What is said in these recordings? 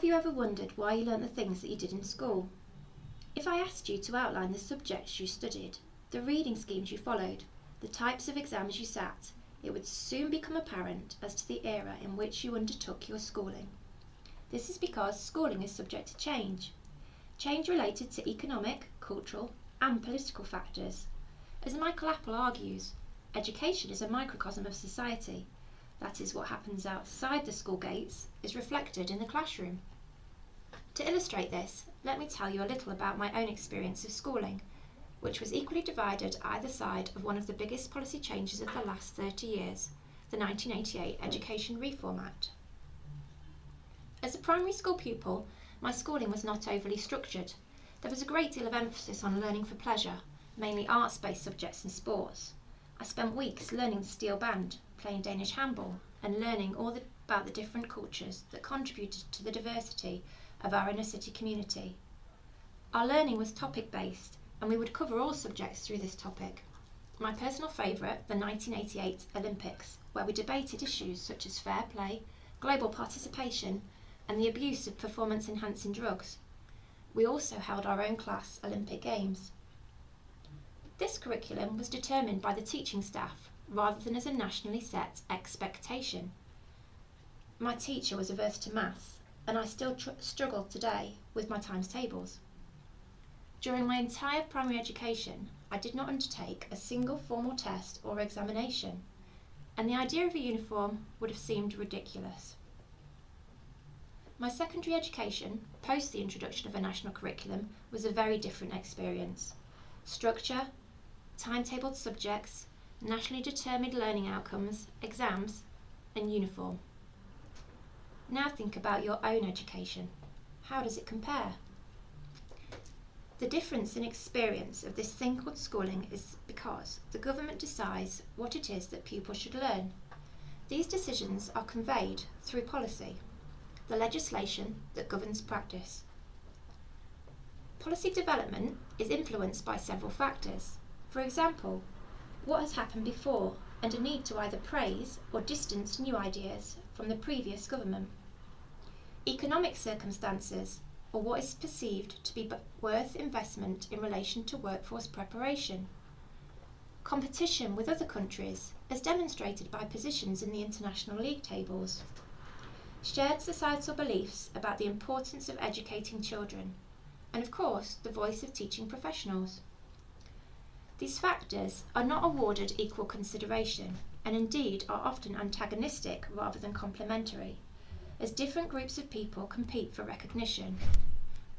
Have you ever wondered why you learnt the things that you did in school? If I asked you to outline the subjects you studied, the reading schemes you followed, the types of exams you sat, it would soon become apparent as to the era in which you undertook your schooling. This is because schooling is subject to change. Change related to economic, cultural and political factors. As Michael Apple argues, education is a microcosm of society. That is, what happens outside the school gates is reflected in the classroom. To illustrate this, let me tell you a little about my own experience of schooling, which was equally divided either side of one of the biggest policy changes of the last 30 years, the 1988 Education Reform Act. As a primary school pupil, my schooling was not overly structured. There was a great deal of emphasis on learning for pleasure, mainly arts-based subjects and sports. I spent weeks learning the steel band, playing Danish handball, and learning all about the different cultures that contributed to the diversity of our inner city community. Our learning was topic-based, and we would cover all subjects through this topic. My personal favourite, the 1988 Olympics, where we debated issues such as fair play, global participation, and the abuse of performance-enhancing drugs. We also held our own class Olympic Games. This curriculum was determined by the teaching staff, rather than as a nationally set expectation. My teacher was averse to maths, and I still struggle today with my times tables. During my entire primary education, I did not undertake a single formal test or examination, and the idea of a uniform would have seemed ridiculous. My secondary education, post the introduction of a national curriculum, was a very different experience. Structure, timetabled subjects, nationally determined learning outcomes, exams, and uniform. Now think about your own education. How does it compare? The difference in experience of this thing called schooling is because the government decides what it is that pupils should learn. These decisions are conveyed through policy, the legislation that governs practice. Policy development is influenced by several factors. For example, what has happened before and a need to either praise or distance new ideas from the previous government. Economic circumstances, or what is perceived to be worth investment in relation to workforce preparation. Competition with other countries, as demonstrated by positions in the international league tables. Shared societal beliefs about the importance of educating children, and of course the voice of teaching professionals. These factors are not awarded equal consideration, and indeed are often antagonistic rather than complementary, as different groups of people compete for recognition.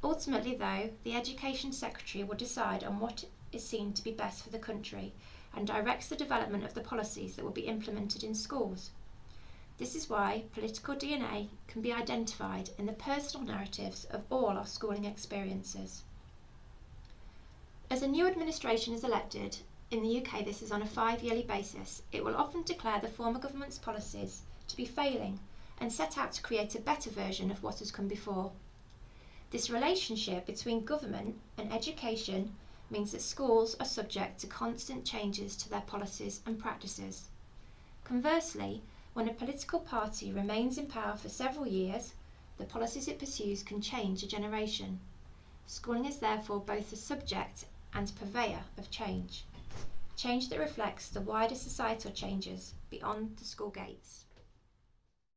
Ultimately though, the Education Secretary will decide on what is seen to be best for the country and directs the development of the policies that will be implemented in schools. This is why political DNA can be identified in the personal narratives of all our schooling experiences. As a new administration is elected, in the UK this is on a 5-yearly basis, it will often declare the former government's policies to be failing and set out to create a better version of what has come before. This relationship between government and education means that schools are subject to constant changes to their policies and practices. Conversely, when a political party remains in power for several years, the policies it pursues can change a generation. Schooling is therefore both the subject and purveyor of change that reflects the wider societal changes beyond the school gates.